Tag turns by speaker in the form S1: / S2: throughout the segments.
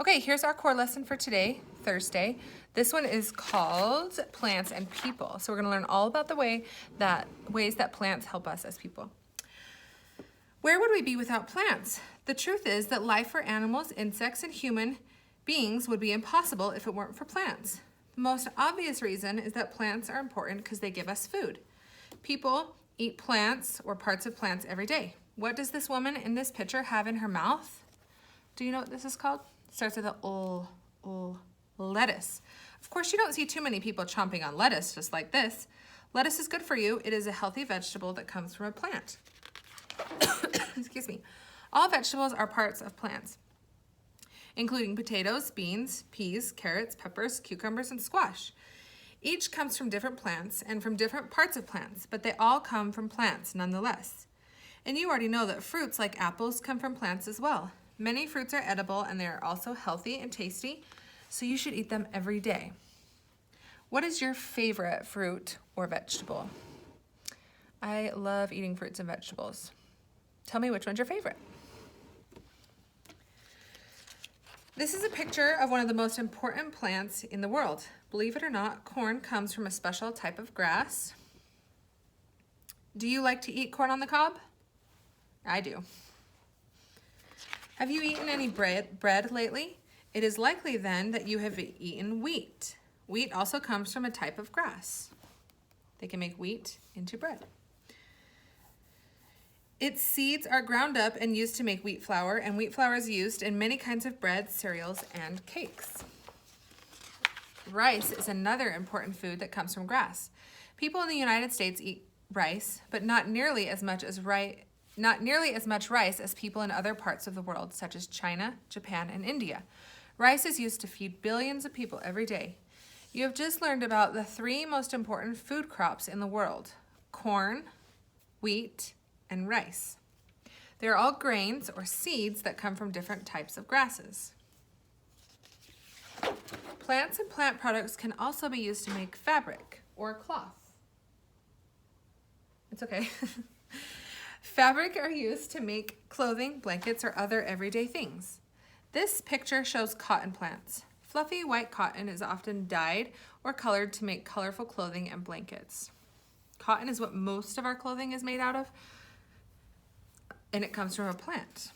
S1: Okay, here's our core lesson for today, Thursday. This one is called Plants and People. So we're going to learn all about the ways that plants help us as people. Where would we be without plants? The truth is that life for animals, insects, and human beings would be impossible if it weren't for plants. The most obvious reason is that plants are important because they give us food. People eat plants or parts of plants every day. What does this woman in this picture have in her mouth? Do you know what this is called? It starts with a lettuce. Of course, you don't see too many people chomping on lettuce just like this. Lettuce is good for you. It is a healthy vegetable that comes from a plant. Excuse me. All vegetables are parts of plants, including potatoes, beans, peas, carrots, peppers, cucumbers, and squash. Each comes from different plants and from different parts of plants, but they all come from plants nonetheless. And you already know that fruits like apples come from plants as well. Many fruits are edible and they are also healthy and tasty, so you should eat them every day. What is your favorite fruit or vegetable? I love eating fruits and vegetables. Tell me which one's your favorite. This is a picture of one of the most important plants in the world. Believe it or not, corn comes from a special type of grass. Do you like to eat corn on the cob? I do. Have you eaten any bread lately? It is likely then that you have eaten wheat. Wheat also comes from a type of grass. They can make wheat into bread. Its seeds are ground up and used to make wheat flour, and wheat flour is used in many kinds of bread, cereals, and cakes. Rice is another important food that comes from grass. People in the United States eat rice, but not nearly as much rice as people in other parts of the world, such as China, Japan, and India. Rice is used to feed billions of people every day. You have just learned about the 3 most important food crops in the world: corn, wheat, and rice. They are all grains or seeds that come from different types of grasses. Plants and plant products can also be used to make fabric or cloth. It's okay. Fabric are used to make clothing, blankets, or other everyday things. This picture shows cotton plants. Fluffy white cotton is often dyed or colored to make colorful clothing and blankets. Cotton is what most of our clothing is made out of, and it comes from a plant.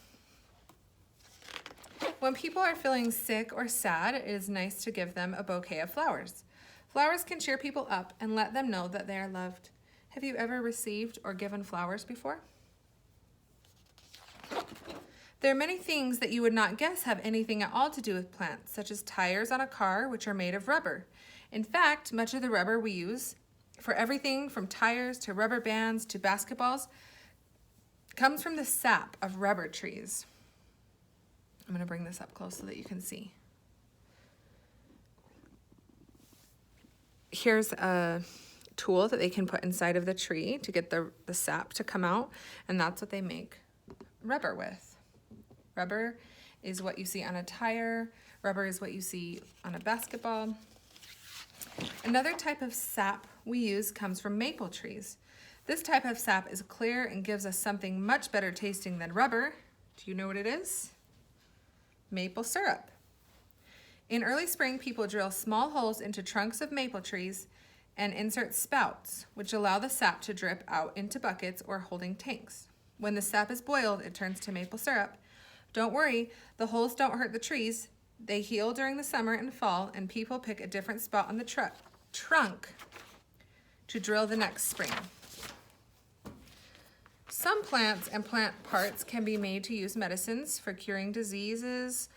S1: When people are feeling sick or sad, it is nice to give them a bouquet of flowers. Flowers can cheer people up and let them know that they are loved. Have you ever received or given flowers before? There are many things that you would not guess have anything at all to do with plants, such as tires on a car, which are made of rubber. In fact, much of the rubber we use for everything from tires to rubber bands to basketballs comes from the sap of rubber trees. I'm going to bring this up close so that you can see. Here's a tool that they can put inside of the tree to get the sap to come out, and that's what they make rubber with. Rubber is what you see on a tire. Rubber is what you see on a basketball. Another type of sap we use comes from maple trees. This type of sap is clear and gives us something much better tasting than rubber. Do you know what it is? Maple syrup. In early spring, people drill small holes into trunks of maple trees and insert spouts, which allow the sap to drip out into buckets or holding tanks. When the sap is boiled, it turns to maple syrup. Don't worry, the holes don't hurt the trees. They heal during the summer and fall, and people pick a different spot on the trunk to drill the next spring. Some plants and plant parts can be made to use medicines for curing diseases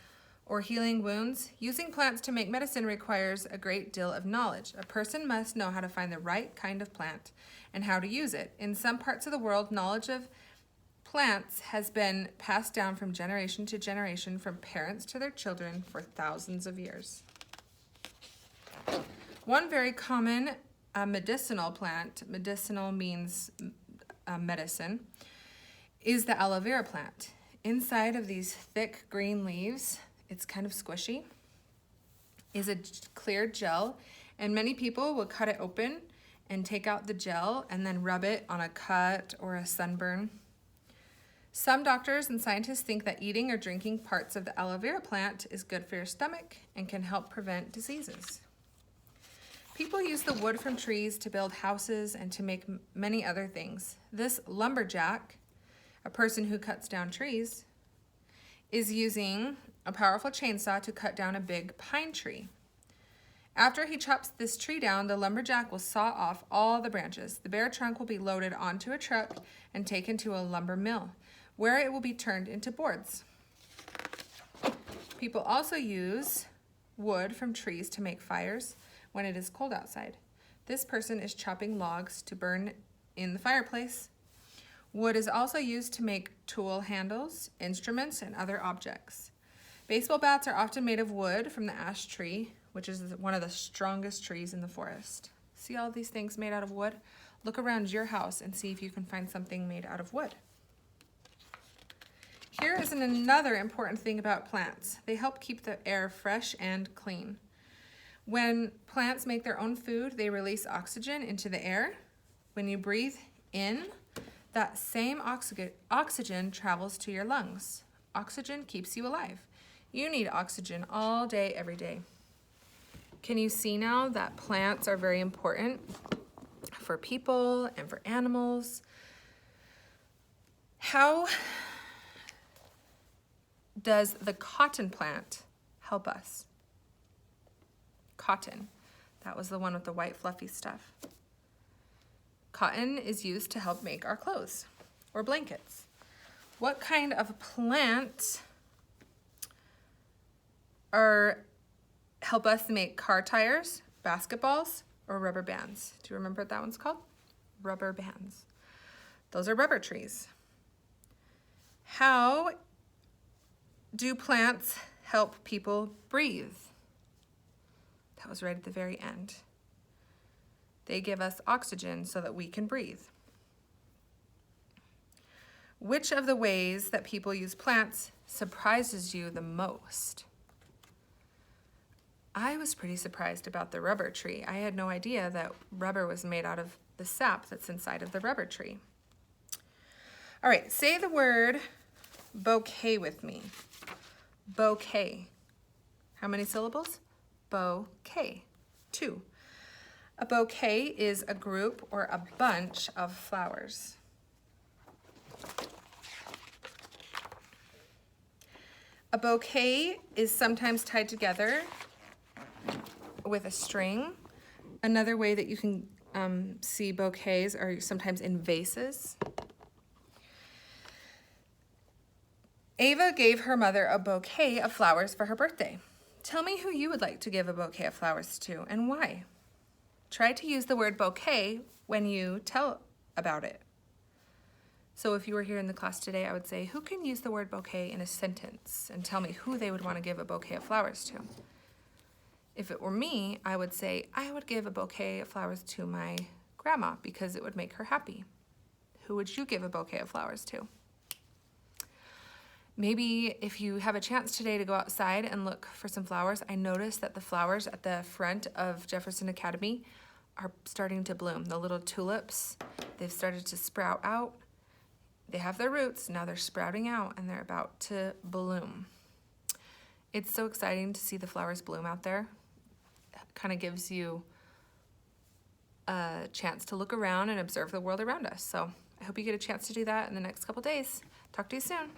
S1: or healing wounds. Using plants to make medicine requires a great deal of knowledge. A person must know how to find the right kind of plant and how to use it. In some parts of the world, knowledge of plants has been passed down from generation to generation, from parents to their children, for thousands of years. One very common medicinal plant, medicinal means medicine, is the aloe vera plant. Inside of these thick green leaves, it's kind of squishy, is a clear gel, and many people will cut it open and take out the gel and then rub it on a cut or a sunburn. Some doctors and scientists think that eating or drinking parts of the aloe vera plant is good for your stomach and can help prevent diseases. People use the wood from trees to build houses and to make many other things. This lumberjack, a person who cuts down trees, is using a powerful chainsaw to cut down a big pine tree. After he chops this tree down, the lumberjack will saw off all the branches. The bare trunk will be loaded onto a truck and taken to a lumber mill, where it will be turned into boards. People also use wood from trees to make fires when it is cold outside. This person is chopping logs to burn in the fireplace. Wood is also used to make tool handles, instruments, and other objects. Baseball bats are often made of wood from the ash tree, which is one of the strongest trees in the forest. See all these things made out of wood? Look around your house and see if you can find something made out of wood. Here is another important thing about plants. They help keep the air fresh and clean. When plants make their own food, they release oxygen into the air. When you breathe in, that same oxygen travels to your lungs. Oxygen keeps you alive. You need oxygen all day, every day. Can you see now that plants are very important for people and for animals? How does the cotton plant help us? Cotton, that was the one with the white fluffy stuff. Cotton is used to help make our clothes or blankets. What kind of plant help us make car tires, basketballs, or rubber bands? Do you remember what that one's called? Rubber bands. Those are rubber trees. How do plants help people breathe? That was right at the very end. They give us oxygen so that we can breathe. Which of the ways that people use plants surprises you the most? I was pretty surprised about the rubber tree. I had no idea that rubber was made out of the sap that's inside of the rubber tree. All right, say the word bouquet with me. Bouquet. How many syllables? Bouquet. 2. A bouquet is a group or a bunch of flowers. A bouquet is sometimes tied together with a string. Another way that you can see bouquets are sometimes in vases. Ava gave her mother a bouquet of flowers for her birthday. Tell me who you would like to give a bouquet of flowers to and why. Try to use the word bouquet when you tell about it. So if you were here in the class today, I would say, who can use the word bouquet in a sentence and tell me who they would want to give a bouquet of flowers to? If it were me, I would say, I would give a bouquet of flowers to my grandma because it would make her happy. Who would you give a bouquet of flowers to? Maybe if you have a chance today to go outside and look for some flowers, I noticed that the flowers at the front of Jefferson Academy are starting to bloom. The little tulips, they've started to sprout out. They have their roots, now they're sprouting out and they're about to bloom. It's so exciting to see the flowers bloom out there. It kind of gives you a chance to look around and observe the world around us. So I hope you get a chance to do that in the next couple days. Talk to you soon.